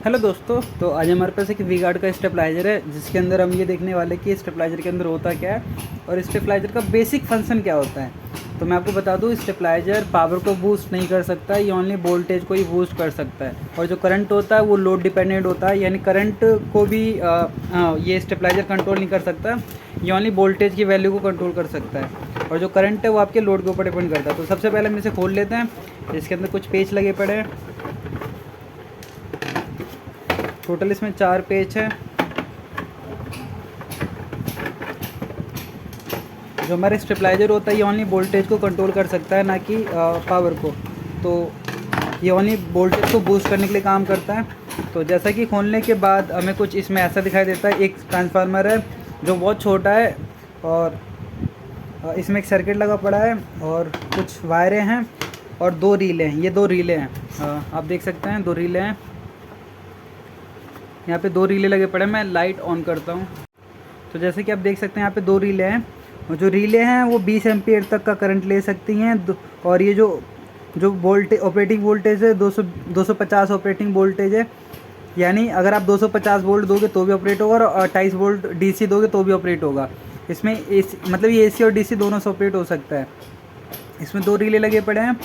Hello दोस्तों, तो आज हमारे पास एक वी गार्ड का स्टेबलाइजर है जिसके अंदर हम ये देखने वाले कि स्टेबलाइजर के अंदर होता क्या है और स्टेबलाइजर का बेसिक फंक्शन क्या होता है। तो मैं आपको बता दूं, स्टेबलाइजर पावर को बूस्ट नहीं कर सकता, ये ओनली वोल्टेज को ही बूस्ट कर सकता है। और जो करंट होता है वो लोड डिपेंडेंट होता है, यानी करंट को भी ये स्टेबलाइजर कंट्रोल नहीं कर सकता, ये ओनली वोल्टेज की वैल्यू को कंट्रोल कर सकता है। और जो करंट है वो आपके लोड के ऊपर डिपेंड करता है। तो सबसे पहले हम इसे खोल लेते हैं। इसके अंदर कुछ पेच लगे पड़े हैं, टोटल इसमें 4 पेच है। जो हमारा स्टेबलाइजर होता है ये ओनली वोल्टेज को कंट्रोल कर सकता है, ना कि पावर को। तो ये ओनली वोल्टेज को बूस्ट करने के लिए काम करता है। तो जैसा कि खोलने के बाद हमें कुछ इसमें ऐसा दिखाई देता है। एक ट्रांसफार्मर है जो बहुत छोटा है और इसमें एक सर्किट लगा पड़ा है और कुछ वायरें हैं और 2 रीले हैं। ये 2 रीले हैं, आप देख सकते हैं 2 रीले हैं। यहाँ पे 2 रीले लगे पड़े हैं। मैं लाइट ऑन करता हूँ तो जैसे कि आप देख सकते हैं यहाँ पे 2 रीले हैं और जो रीले हैं वो 20 एम्पीयर तक का करंट ले सकती हैं। और ये जो वोल्टेज ऑपरेटिंग वोल्टेज है 250 ऑपरेटिंग वोल्टेज है, यानी अगर आप 250 वोल्ट दोगे तो भी ऑपरेट होगा और 28 वोल्ट डीसी दोगे तो भी ऑपरेट होगा। इसमें एसी मतलब ये एसी और डीसी दोनों से ऑपरेट हो सकता है। इसमें 2 रीले लगे पड़े हैं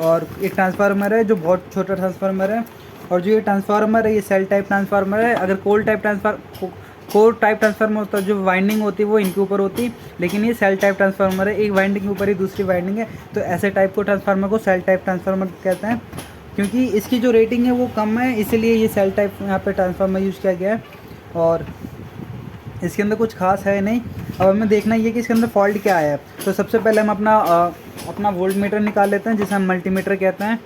और एक ट्रांसफार्मर है जो बहुत छोटा ट्रांसफार्मर है। और जो ये ट्रांसफार्मर है ये सेल टाइप ट्रांसफार्मर है। अगर कोर टाइप ट्रांसफार्मर होता है, जो वाइंडिंग होती है वो इनके ऊपर होती, लेकिन ये सेल टाइप ट्रांसफार्मर है, एक वाइंडिंग के ऊपर ही दूसरी वाइंडिंग है। तो ऐसे टाइप को ट्रांसफार्मर को सेल टाइप ट्रांसफार्मर कहते हैं, क्योंकि इसकी जो रेटिंग है वो कम है, इसीलिए ये सेल टाइप यहाँ पे ट्रांसफार्मर यूज़ किया गया है। और इसके अंदर कुछ खास है नहीं। अब हमें देखना ये कि इसके अंदर फॉल्ट क्या आया है। तो सबसे पहले हम अपना वोल्ट मीटर निकाल लेते हैं, जिसे हम मल्टीमीटर कहते हैं।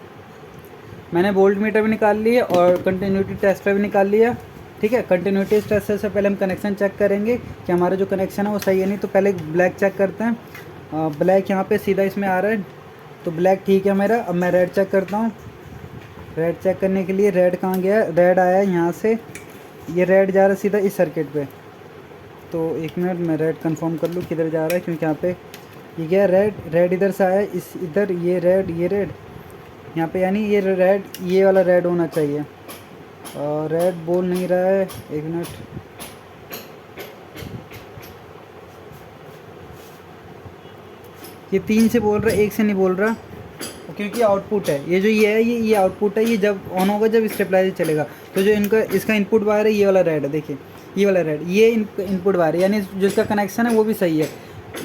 मैंने वोल्ट मीटर भी निकाल लिया और कंटिन्यूटी टेस्टर भी निकाल लिया। ठीक है, कंटिन्यूटी टेस्टर से पहले हम कनेक्शन चेक करेंगे कि हमारा जो कनेक्शन है वो सही है नहीं। तो पहले ब्लैक चेक करते हैं। ब्लैक यहाँ पे सीधा इसमें आ रहा है, तो ब्लैक ठीक है मेरा। अब मैं रेड चेक करता हूँ। रेड चेक करने के लिए रेड कहाँ गया? रेड आया है यहाँ से, ये रेड जा रहा है सीधा इस सर्किट पे। तो 1 मिनट मैं रेड कंफर्म कर लूँ किधर जा रहा है, क्योंकि यहाँ पे ये गया रेड इधर से आया, इस इधर ये रेड यहाँ पे, यानी ये रेड, ये वाला रेड होना चाहिए। और रेड बोल नहीं रहा है, 1 मिनट। ये 3 से बोल रहा है, 1 से नहीं बोल रहा, क्योंकि आउटपुट है। ये जो ये है ये आउटपुट है। ये जब ऑन होगा जब स्टेबलाइजर चलेगा। तो जो इसका इनपुट वायर है ये वाला रेड है, देखिए ये वाला रेड, ये इनपुट वायर है, यानी जो इसका कनेक्शन है वो भी सही है।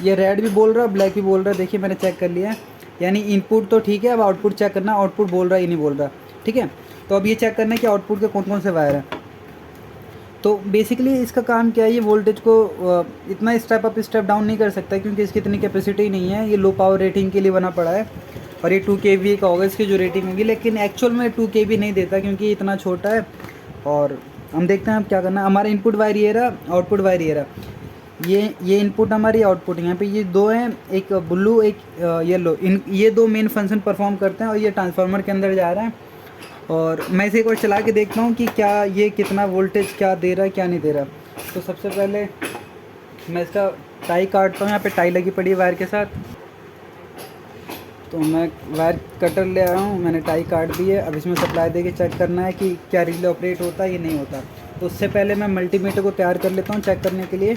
ये रेड भी बोल रहा है, ब्लैक भी बोल रहा है। देखिए मैंने चेक कर लिया है, यानी इनपुट तो ठीक है। अब आउटपुट चेक करना, आउटपुट बोल रहा है ये नहीं बोल रहा। ठीक है, तो अब ये चेक करना है कि आउटपुट के कौन कौन से वायर हैं। तो बेसिकली इसका काम क्या है, ये वोल्टेज को इतना स्टेप अप स्टेप डाउन नहीं कर सकता, क्योंकि इसकी इतनी कैपेसिटी नहीं है। ये लो पावर रेटिंग के लिए बना पड़ा है और ये 2 kVA का होगा इसकी जो रेटिंग होगी, लेकिन एक्चुअल में 2 kV नहीं देता, क्योंकि इतना छोटा है। और हम देखते हैं अब क्या करना है। हमारा इनपुट वायर ये रहा, आउटपुट वायर ये रहा। ये इनपुट हमारी, आउटपुट यहाँ पे ये 2 हैं, एक ब्लू एक येलो। ये 2 मेन फंक्शन परफॉर्म करते हैं और ये ट्रांसफार्मर के अंदर जा रहा है। और मैं इसे एक बार चला के देखता हूँ कि क्या ये कितना वोल्टेज क्या दे रहा है क्या नहीं दे रहा। तो सबसे पहले मैं इसका टाई काटता हूँ। यहाँ पे टाई लगी पड़ी है वायर के साथ, तो मैं वायर कटर ले आया हूँ, मैंने टाई काट दी है। अब इसमें सप्लाई दे के चेक करना है कि क्या रिले ऑपरेट होता है या नहीं होता। तो उससे पहले मैं मल्टीमीटर को तैयार कर लेता हूँ चेक करने के लिए।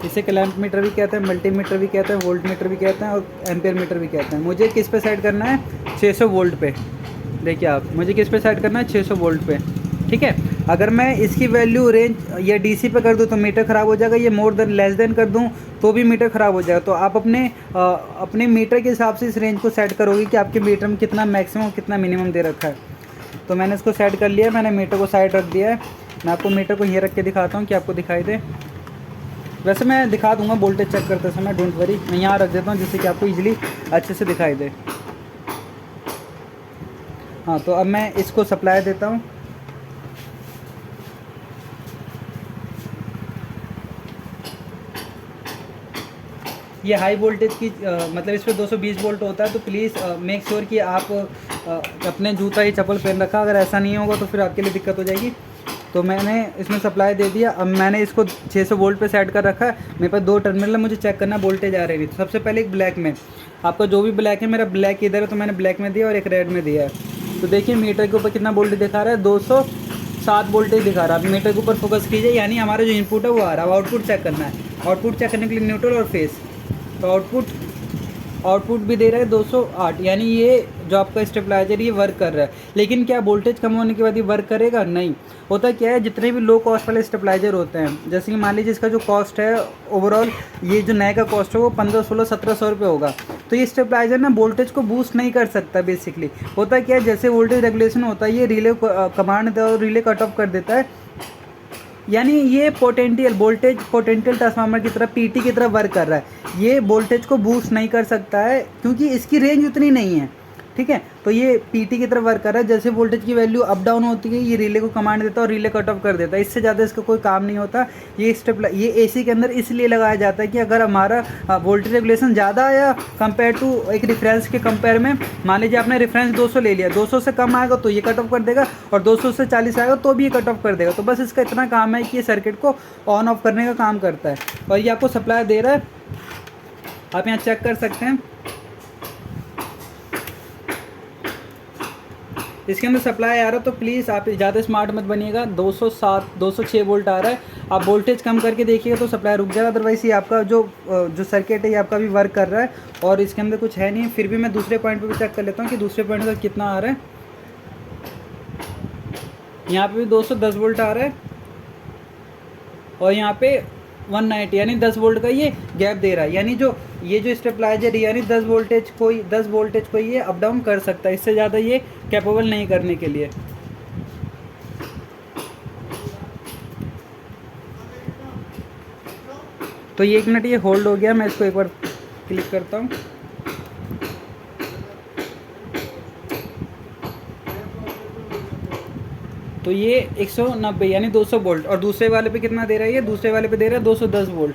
इसे क्लैंप मीटर भी कहते हैं, मल्टीमीटर भी कहते हैं, वोल्ट मीटर भी कहते हैं और एम्पेयर मीटर भी कहते हैं। मुझे किस पे सेट करना है? 600 वोल्ट पे। देखिए आप, मुझे किस पे सेट करना है? 600 वोल्ट पे। ठीक है, अगर मैं इसकी वैल्यू रेंज या डीसी पे कर दूँ तो मीटर ख़राब हो जाएगा। ये मोर देन लेस देन कर दूँ तो भी मीटर ख़राब हो जाएगा। तो आप अपने मीटर के हिसाब से इस रेंज को सेट करोगे कि आपके मीटर में कितना मैक्सिमम कितना मिनिमम दे रखा है। तो मैंने इसको सेट कर लिया, मैंने मीटर को साइड रख दिया है। मैं आपको मीटर को ये रख के दिखाता हूँ कि आपको दिखाई दे। वैसे मैं दिखा दूंगा वोल्टेज चेक करते समय, डोंट वरी। मैं यहाँ रख देता हूँ जिससे कि आपको इजीली अच्छे से दिखाई दे। हाँ, तो अब मैं इसको सप्लाई देता हूँ। ये हाई वोल्टेज की मतलब इस पर 220 वोल्ट होता है। तो प्लीज़ मेक श्योर कि आप अपने जूता या चप्पल पहन रखा। अगर ऐसा नहीं होगा तो फिर आपके लिए दिक्कत हो जाएगी। तो मैंने इसमें सप्लाई दे दिया। अब मैंने इसको 600 वोल्ट पे सेट कर रखा है। मेरे पास 2 टर्मिनल है, मुझे चेक करना वोल्टेज आ रही है। तो सबसे पहले एक ब्लैक में, आपका जो भी ब्लैक है, मेरा ब्लैक इधर है तो मैंने ब्लैक में दिया और एक रेड में दिया है। तो देखिए मीटर के ऊपर कितना वोल्टेज दिखा रहा है, 207 वोल्टेज दिखा रहा है। आप मीटर के ऊपर फोकस कीजिए, यानी हमारा जो इनपुट है वो आ रहा है। आउटपुट चेक करना है, आउटपुट चेक करने के लिए न्यूट्रल और फेस। तो आउटपुट भी दे रहा है 208, यानी ये जो आपका स्टेबलाइजर ये वर्क कर रहा है। लेकिन क्या वोल्टेज कम होने के बाद ये वर्क करेगा? नहीं। होता क्या है, जितने भी लो कॉस्ट वाले स्टेबलाइजर होते हैं, जैसे कि मान लीजिए इसका जो कॉस्ट है ओवरऑल, ये जो नए का कॉस्ट है वो 1500, 1600, 1700 रुपये होगा। तो ये स्टेबलाइजर ना वोल्टेज को बूस्ट नहीं कर सकता बेसिकली। होता क्या है, जैसे वोल्टेज रेगुलेशन होता है, ये रिले कमांड देता है और रिले कट ऑफ कर देता है। यानी ये पोटेंशियल ट्रांसफार्मर की तरह, पीटी की तरह वर्क कर रहा है। ये वोल्टेज को बूस्ट नहीं कर सकता है क्योंकि इसकी रेंज उतनी नहीं है, ठीक है। तो ये पीटी की तरह वर्क कर रहा है। जैसे वोल्टेज की वैल्यू अप डाउन होती है, ये रिले को कमांड देता है और रिले कट ऑफ कर देता है। इससे ज़्यादा इसका कोई काम नहीं होता। ये एसी के अंदर इसलिए लगाया जाता है कि अगर हमारा वोल्टेज रेगुलेशन ज़्यादा आया कंपेयर टू एक रेफरेंस के कंपेयर में, मान लीजिए आपने रेफरेंस 200 ले लिया, 200 से कम आएगा तो ये कट ऑफ कर देगा और 200 से 40 आएगा तो भी ये कट ऑफ कर देगा। तो बस इसका इतना काम है कि ये सर्किट को ऑन ऑफ करने का काम करता है। और ये आपको सप्लाई दे रहा है, आप यहाँ चेक कर सकते हैं। इसके अंदर सप्लाई आ रहा है, तो प्लीज़ आप ज़्यादा स्मार्ट मत बनिएगा। 206 वोल्ट आ रहा है। आप वोल्टेज कम करके देखिएगा तो सप्लाई रुक जाएगा। अदरवाइज़ ये आपका जो सर्किट है ये आपका भी वर्क कर रहा है और इसके अंदर कुछ है नहीं। फिर भी मैं दूसरे पॉइंट पे भी चेक कर लेता हूँ कि दूसरे पॉइंट पर कितना आ रहा है। यहाँ पे भी 210 वोल्ट आ रहा है और यहाँ पे 190, यानी 10 वोल्ट का ये गैप दे रहा है। यानी ये जो स्टेबलाइजर है, यानी 10 वोल्टेज को ये अप डाउन कर सकता है। इससे ज़्यादा ये कैपेबल नहीं करने के लिए। तो ये 1 मिनट ये होल्ड हो गया, मैं इसको एक बार क्लिक करता हूँ। तो ये 190 यानी 200 वोल्ट, और दूसरे वाले पे कितना दे रहा है? ये दूसरे वाले पे दे रहा है 210 वोल्ट,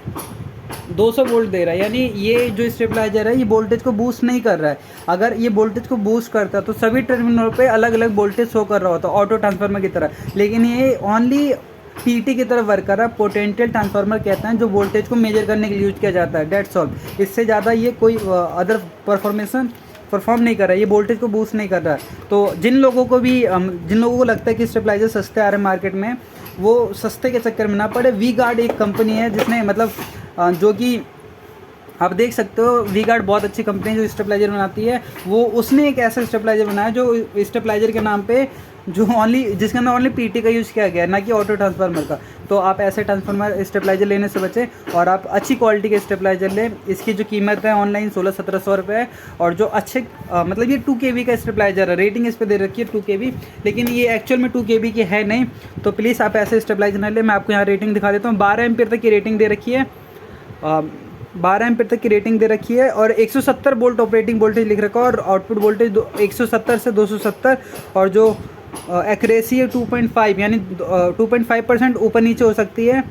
200 वोल्ट दे रहा है। यानी ये जो स्टेबलाइजर है ये वोल्टेज को बूस्ट नहीं कर रहा है। अगर ये वोल्टेज को बूस्ट करता तो सभी टर्मिनल पे अलग अलग वोल्टेज शो कर रहा होता, ऑटो ट्रांसफार्मर की तरह। लेकिन ये ओनली पीटी की तरफ वर्क कर रहा है। पोटेंशियल ट्रांसफार्मर कहते हैं जो वोल्टेज को मेजर करने के लिए यूज किया जाता है, डेट्स ऑल। इससे ज़्यादा ये कोई अदर परफॉर्म नहीं कर रहा है, ये वोल्टेज को बूस्ट नहीं कर रहा है। तो जिन लोगों को लगता है कि स्टेबलाइजर सस्ते आ रहे हैं मार्केट में, वो सस्ते के चक्कर में ना पड़े। वी गार्ड एक कंपनी है जिसने जो कि आप देख सकते हो, वी गार्ड बहुत अच्छी कंपनी है जो स्टेबलाइजर बनाती है। उसने एक ऐसा स्टेबलाइजर बनाया जो स्टेबलाइजर के नाम पे जिसके अंदर ओनली पीटी का यूज़ किया गया है, ना कि ऑटो ट्रांसफार्मर का। तो आप ऐसे ट्रांसफार्मर स्टेबलाइजर लेने से बचें और आप अच्छी क्वालिटी के स्टेबलाइजर लें। इसकी जो कीमत है ऑनलाइन 1600-1700 रुपये है। और जो अच्छे मतलब ये 2 kV का स्टेबलाइजर है, रेटिंग इस पर दे रखी है 2 kV, लेकिन ये एक्चुअल में 2 kV की है नहीं। तो प्लीज़ आप ऐसे स्टेबलाइजर ना लें। मैं आपको यहाँ रेटिंग दिखा देता हूँ। 12 एम्पीयर तक की रेटिंग दे रखी है, 12 एम्पीयर तक की रेटिंग दे रखी है और 170 वोल्ट ऑपरेटिंग वोल्टेज लिख रखा है और आउटपुट वोल्टेज 170 से 270 और जो एक्यूरेसी है 2.5, यानी 2.5% ऊपर नीचे हो सकती है।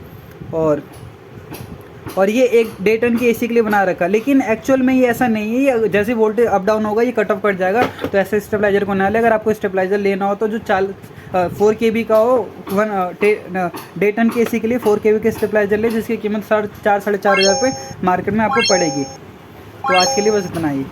और ये एक डे टन की एसी के लिए बना रखा, लेकिन एक्चुअल में ये ऐसा नहीं है। ये जैसे वोल्टेज अप डाउन होगा ये कट ऑफ कर जाएगा। तो ऐसे स्टेबलाइजर को ना ले। अगर आपको स्टेबलाइजर लेना हो तो जो 4 kV का हो, डे टन की एसी के लिए 4 kV के स्टेबलाइजर ले, जिसकी कीमत 4,500 रुपये मार्केट में आपको पड़ेगी। तो आज के लिए बस इतना ही।